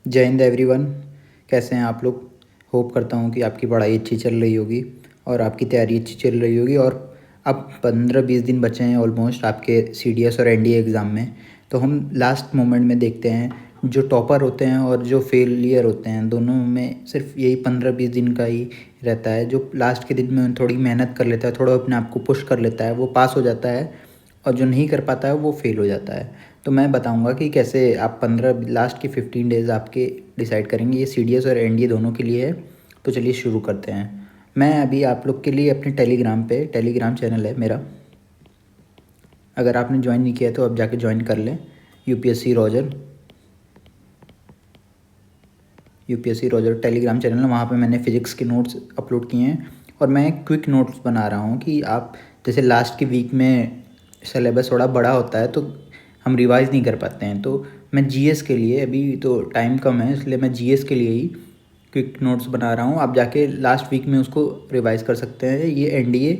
जय हिंद एवरीवन। कैसे हैं आप लोग? होप करता हूँ कि आपकी पढ़ाई अच्छी चल रही होगी और आपकी तैयारी अच्छी चल रही होगी। और अब 15-20 दिन बचे हैं ऑलमोस्ट आपके CDS और NDA एग्ज़ाम में। तो हम लास्ट मोमेंट में देखते हैं जो टॉपर होते हैं और जो फेलियर होते हैं, दोनों में सिर्फ यही 15-20 दिन का ही रहता है। जो लास्ट के दिन में थोड़ी मेहनत कर लेता है, थोड़ा अपने आप को पुश कर लेता है, वो पास हो जाता है, और जो नहीं कर पाता है वो फेल हो जाता है। तो मैं बताऊंगा कि कैसे आप 15 लास्ट के 15 डेज़ आपके डिसाइड करेंगे। ये CDS और NDA दोनों के लिए है। तो चलिए शुरू करते हैं। मैं अभी आप लोग के लिए अपने टेलीग्राम चैनल है मेरा, अगर आपने ज्वाइन नहीं किया तो अब जाके ज्वाइन कर लें। यूपीएससी रॉजर टेलीग्राम चैनल है। वहाँ पे मैंने फ़िज़िक्स के नोट्स अपलोड किए हैं और मैं क्विक नोट्स बना रहा हूँ कि आप जैसे लास्ट के वीक में सिलेबस थोड़ा बड़ा होता है तो हम रिवाइज़ नहीं कर पाते हैं। तो मैं GS के लिए, अभी तो टाइम कम है इसलिए मैं GS के लिए ही क्विक नोट्स बना रहा हूँ। आप जाके लास्ट वीक में उसको रिवाइज़ कर सकते हैं। ये NDA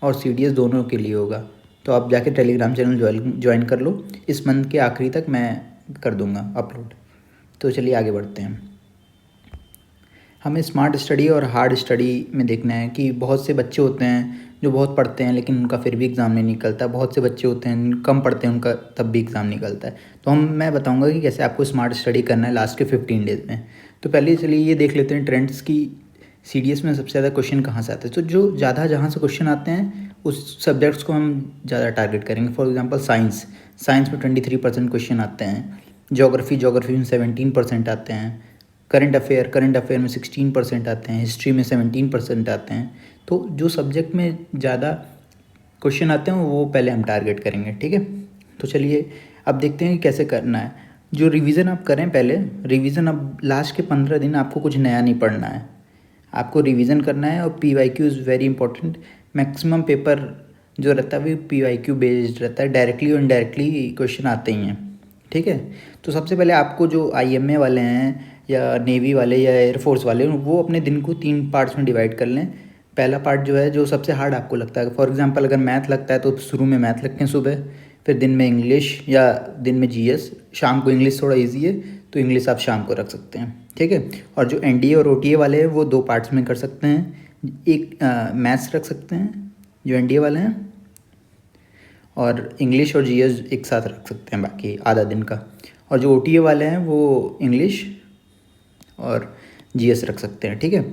और CDS दोनों के लिए होगा। तो आप जाके टेलीग्राम चैनल ज्वाइन कर लो। इस मंथ के आखिरी तक मैं कर दूँगा अपलोड। तो चलिए आगे बढ़ते हैं। हमें स्मार्ट स्टडी और हार्ड स्टडी में देखना है कि बहुत से बच्चे होते हैं जो बहुत पढ़ते हैं लेकिन उनका फिर भी एग्ज़ाम नहीं निकलता। बहुत से बच्चे होते हैं कम पढ़ते हैं, उनका तब भी एग्ज़ाम निकलता है। तो मैं बताऊंगा कि कैसे आपको स्मार्ट स्टडी करना है लास्ट के 15 डेज़ में। तो पहले चलिए ये देख लेते हैं ट्रेंड्स की CDS में सबसे ज़्यादा क्वेश्चन कहाँ से आते हैं। तो जो ज़्यादा जहाँ से क्वेश्चन आते हैं उस सब्जेक्ट्स को हम ज़्यादा टारगेट करेंगे। फॉर एग्जांपल साइंस में 23% क्वेश्चन आते हैं। जोग्राफी में 17% आते हैं। करंट अफेयर में 16% आते हैं। हिस्ट्री में 17% आते हैं। तो जो सब्जेक्ट में ज़्यादा क्वेश्चन आते हैं वो पहले हम टारगेट करेंगे, ठीक है। तो चलिए अब देखते हैं कि कैसे करना है। जो रिवीजन आप करें, पहले रिवीजन, अब लास्ट के 15 दिन आपको कुछ नया नहीं पढ़ना है, आपको रिवीजन करना है। और PYQ is very important. Maximum paper जो रहता है वो PYQ बेस्ड रहता है, डायरेक्टली और इनडायरेक्टली क्वेश्चन आते ही हैं, ठीक है। तो सबसे पहले आपको जो IMA वाले हैं या नेवी वाले या एयरफोर्स वाले, वो अपने दिन को 3 पार्ट्स में डिवाइड कर लें। पहला पार्ट जो है जो सबसे हार्ड आपको लगता है, फॉर एग्जांपल अगर मैथ लगता है तो शुरू में मैथ रखें सुबह, फिर दिन में इंग्लिश या दिन में GS, शाम को इंग्लिश थोड़ा इजी है तो इंग्लिश आप शाम को रख सकते हैं, ठीक है। और जो NDA और OTA वाले हैं वो 2 पार्ट्स में कर सकते हैं। एक मैथ्स रख सकते हैं जो NDA वाले हैं, और इंग्लिश और GS एक साथ रख सकते हैं बाकी आधा दिन का। और जो OTA वाले हैं वो इंग्लिश और GS रख सकते हैं, ठीक है।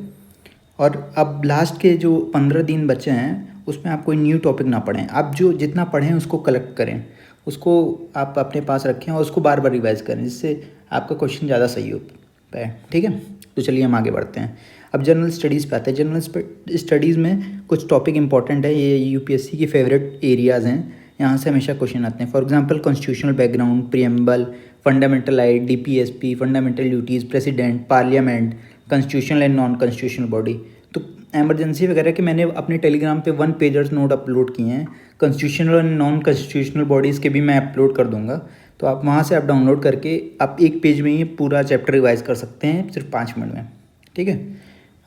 और अब लास्ट के जो 15 दिन बचे हैं उसमें आप कोई न्यू टॉपिक ना पढ़ें। आप जो जितना पढ़ें उसको कलेक्ट करें, उसको आप अपने पास रखें और उसको बार बार रिवाइज करें, जिससे आपका क्वेश्चन ज़्यादा सही हो पाए, ठीक है। तो चलिए हम आगे बढ़ते हैं। अब जनरल स्टडीज़ पे आते हैं। जनरल स्टडीज़ में कुछ टॉपिक इंपॉर्टेंट है, ये UPSC की फेवरेट एरियाज़ हैं, यहाँ से हमेशा क्वेश्चन आते हैं। For example constitutional background, preamble, fundamental right, DPSP, fundamental duties, president, parliament, constitutional and non constitutional body. तो एमरजेंसी वगैरह के मैंने अपने टेलीग्राम पे 1 पेजर्स नोट अपलोड किए हैं। Constitutional and non constitutional bodies के भी मैं अपलोड कर दूंगा, तो आप वहाँ से आप डाउनलोड करके आप एक पेज में ही पूरा चैप्टर रिवाइज कर सकते हैं सिर्फ 5 मिनट में, ठीक है।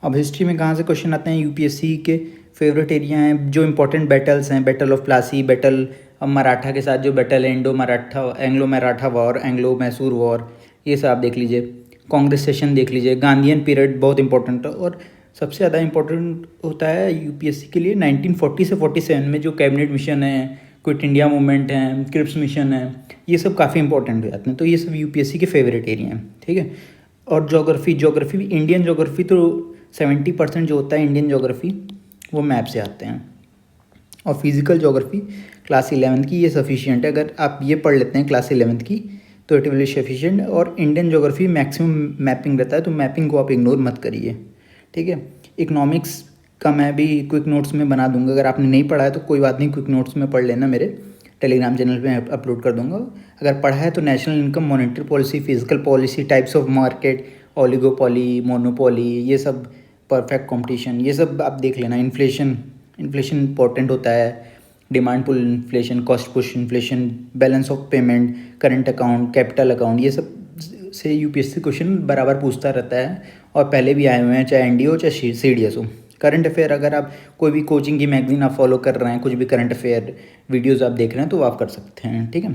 अब हिस्ट्री में कहाँ से क्वेश्चन आते हैं? UPSC के फेवरेट एरिया हैं जो इंपॉर्टेंट बैटल्स हैं, battle of Plassey, battle Maratha के साथ जो बैटल है, Anglo Maratha war, Anglo Mysore war, ये सब आप देख लीजिए। कांग्रेस सेशन देख लीजिए। गांधीयन पीरियड बहुत इंपॉर्टेंट है। और सबसे ज़्यादा इंपॉर्टेंट होता है UPSC के लिए 1940 से 47 में जो कैबिनेट मिशन है, क्विट इंडिया मूवमेंट है, क्रिप्स मिशन है, ये सब काफ़ी इंपॉर्टेंट हो जाते हैं। तो ये सब UPSC के फेवरेट एरिया हैं, ठीक है। और जोग्राफी भी, इंडियन जोग्राफी तो 70% जो होता है इंडियन जोग्राफी वो मैप से आते हैं। और फिजिकल जोग्राफी क्लास 11th की ये सफिशिएंट है। अगर आप ये पढ़ लेते हैं क्लास 11th की तो इट विल सफिशिएंट। और इंडियन जोग्राफी मैक्सिमम मैपिंग रहता है, तो मैपिंग को आप इग्नोर मत करिए, ठीक है। इकोनॉमिक्स का मैं भी क्विक नोट्स में बना दूंगा, अगर आपने नहीं पढ़ा है तो कोई बात नहीं, क्विक नोट्स में पढ़ लेना, मेरे टेलीग्राम चैनल पे अपलोड कर दूंगा। अगर पढ़ा है तो national income, monetary policy, physical policy, types of market, oligopoly, monopoly, ये सब, परफेक्ट कंपटीशन, ये सब आप देख लेना। इन्फ्लेशन इंपॉर्टेंट होता है, demand pull inflation, cost push inflation, balance of payment, current account, capital account, ये सब से UPSC क्वेश्चन बराबर पूछता रहता है और पहले भी आए हुए हैं, चाहे NDA हो चाहे CDS हो। करंट अफेयर, अगर आप कोई भी कोचिंग की मैगजीन आप फॉलो कर रहे हैं, कुछ भी करंट अफेयर वीडियोज़ आप देख रहे हैं तो वो आप कर सकते हैं, ठीक है।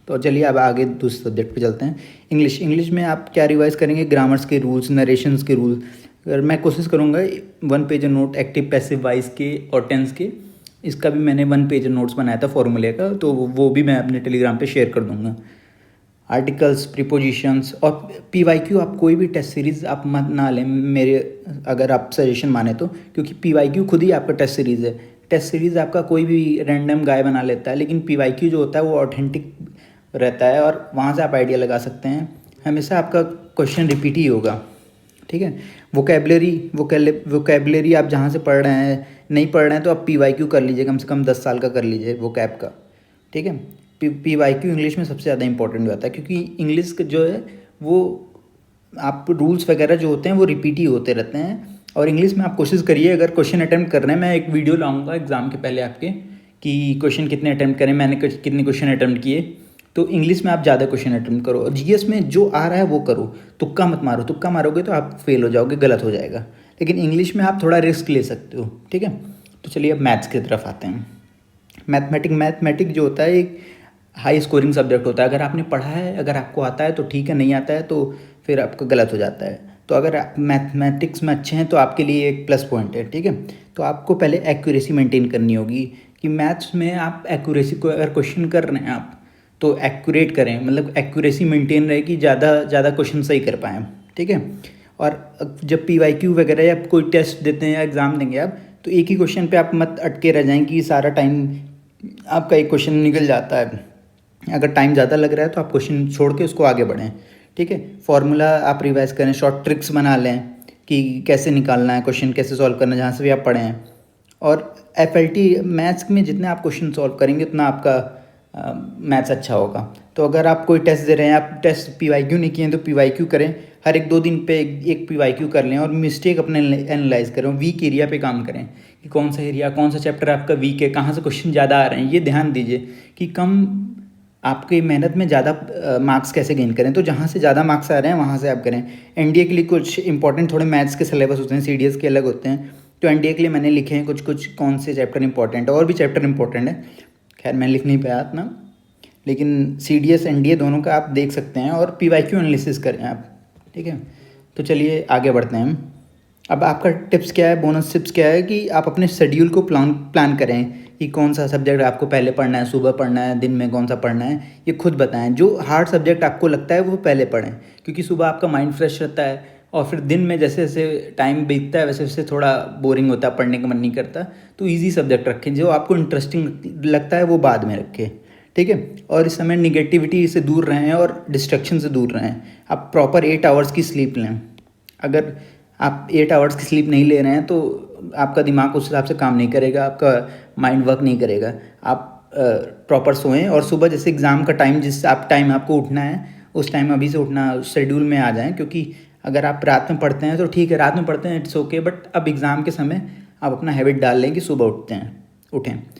तो चलिए अब आगे दूसरे सब्जेक्ट पे चलते हैं। इंग्लिश में आप क्या रिवाइज करेंगे? ग्रामर्स के रूल्स, नरेशंस के रूल्स। अगर मैं कोशिश करूँगा 1 page note active passive voice के और टेंस के, इसका भी मैंने 1 पेज नोट्स बनाया था फॉर्मूले का, तो वो भी मैं अपने टेलीग्राम पे शेयर कर दूँगा। आर्टिकल्स, प्रीपोजिशंस और PYQ। आप कोई भी टेस्ट सीरीज़ आप मत ना लें मेरे, अगर आप सजेशन माने तो, क्योंकि PYQ खुद ही आपका टेस्ट सीरीज़ है। टेस्ट सीरीज़ आपका कोई भी रैंडम गाय बना लेता है, लेकिन PYQ जो होता है वो ऑथेंटिक रहता है और वहाँ से आप आइडिया लगा सकते हैं। हमेशा आपका क्वेश्चन रिपीट ही होगा, ठीक है। वोकेबलरी आप जहाँ से पढ़ रहे हैं, नहीं पढ़ रहे हैं तो आप PYQ कर लीजिए, कम से कम 10 साल का कर लीजिए वो कैब का, ठीक है। PYQ इंग्लिश में सबसे ज़्यादा इंपॉर्टेंट होता है, क्योंकि इंग्लिश जो है वो आप रूल्स वगैरह जो होते हैं वो रिपीट ही होते रहते हैं। और इंग्लिश में आप कोशिश करिए, अगर क्वेश्चन अटैम्प्ट कर रहे हैं, मैं एक वीडियो लाऊंगा एग्ज़ाम के पहले आपके कि क्वेश्चन कितने अटैम्प्ट करें, मैंने कितने क्वेश्चन अटैम्प्ट किए। तो इंग्लिश में आप ज़्यादा क्वेश्चन अटैम्प्ट करो और GS में जो आ रहा है वो करो, तुक्का मत मारो। तुक्का मारोगे तो आप फेल हो जाओगे, गलत हो जाएगा। लेकिन इंग्लिश में आप थोड़ा रिस्क ले सकते हो, ठीक है। तो चलिए अब मैथ्स की तरफ आते हैं। मैथमेटिक जो होता है एक हाई स्कोरिंग सब्जेक्ट होता है। अगर आपने पढ़ा है, अगर आपको आता है तो ठीक है, नहीं आता है तो फिर आपका गलत हो जाता है। तो अगर आप मैथमेटिक्स में अच्छे हैं तो आपके लिए एक प्लस पॉइंट है, ठीक है। तो आपको पहले एक्यूरेसी मेंटेन करनी होगी कि मैथ्स में आप एक्यूरेसी को, अगर क्वेश्चन कर रहे हैं आप तो एक्यूरेट करें, मतलब एक्यूरेसी मेंटेन रहे कि ज़्यादा क्वेश्चन सही कर पाएँ, ठीक है। और जब PYQ वगैरह या कोई टेस्ट देते हैं या एग्ज़ाम देंगे आप, तो एक ही क्वेश्चन पे आप मत अटके रह जाएं कि सारा टाइम आपका एक क्वेश्चन निकल जाता है। अगर टाइम ज़्यादा लग रहा है तो आप क्वेश्चन छोड़ के उसको आगे बढ़ें, ठीक है। फार्मूला आप रिवाइज करें, शॉर्ट ट्रिक्स बना लें कि कैसे निकालना है क्वेश्चन, कैसे सॉल्व करना है, जहाँ से भी आप पढ़े हैं। और FLT मैथ्स में जितने आप क्वेश्चन सॉल्व करेंगे उतना आपका मैथ्स अच्छा होगा। तो अगर आप कोई टेस्ट दे रहे हैं, आप टेस्ट PYQ नहीं किए हैं तो PYQ करें, हर 1-2 दिन पे एक PYQ कर लें और मिस्टेक अपने एनालाइज करें, वीक एरिया पे काम करें कि कौन सा एरिया, कौन सा चैप्टर आपका वीक है, कहाँ से क्वेश्चन ज़्यादा आ रहे हैं, ये ध्यान दीजिए कि कम आपकी मेहनत में ज़्यादा मार्क्स कैसे गेन करें। तो जहाँ से ज़्यादा मार्क्स आ रहे हैं वहाँ से आप करें। NDA के लिए कुछ इंपॉर्टेंट थोड़े मैथ्स के सिलेबस होते हैं, CDS के अलग होते हैं, तो NDA के लिए मैंने लिखे हैं कुछ कौन से चैप्टर इंपॉर्टेंट है, और भी चैप्टर इंपॉर्टेंट है, खैर मैं लिख नहीं पाया इतना, लेकिन CDS NDA दोनों का आप देख सकते हैं और PYQ एनालिसिस करें आप, ठीक है। तो चलिए आगे बढ़ते हैं। अब आपका टिप्स क्या है, बोनस टिप्स क्या है कि आप अपने शेड्यूल को प्लान करें कि कौन सा सब्जेक्ट आपको पहले पढ़ना है, सुबह पढ़ना है, दिन में कौन सा पढ़ना है, ये खुद बताएं। जो हार्ड सब्जेक्ट आपको लगता है वो पहले पढ़ें, क्योंकि सुबह आपका माइंड फ्रेश रहता है और फिर दिन में जैसे जैसे टाइम बीतता है वैसे वैसे थोड़ा बोरिंग होता है, पढ़ने का मन नहीं करता। तो ईजी सब्जेक्ट रखें, जो आपको इंटरेस्टिंग लगता है वो बाद में रखें, ठीक है। और इस समय निगेटिविटी से दूर रहें और डिस्ट्रैक्शन से दूर रहें। आप प्रॉपर 8 आवर्स की स्लीप लें। अगर आप 8 आवर्स की स्लीप नहीं ले रहे हैं तो आपका दिमाग उस हिसाब से काम नहीं करेगा, आपका माइंड वर्क नहीं करेगा। आप प्रॉपर सोएं और सुबह जैसे एग्ज़ाम का टाइम, जिस आप टाइम आपको उठना है उस टाइम अभी से उठना शेड्यूल में आ जाएं। क्योंकि अगर आप रात में पढ़ते हैं तो ठीक है, रात में पढ़ते हैं इट्स ओके, बट अब एग्ज़ाम के समय आप अपना हैबिट डाल लें कि सुबह उठें।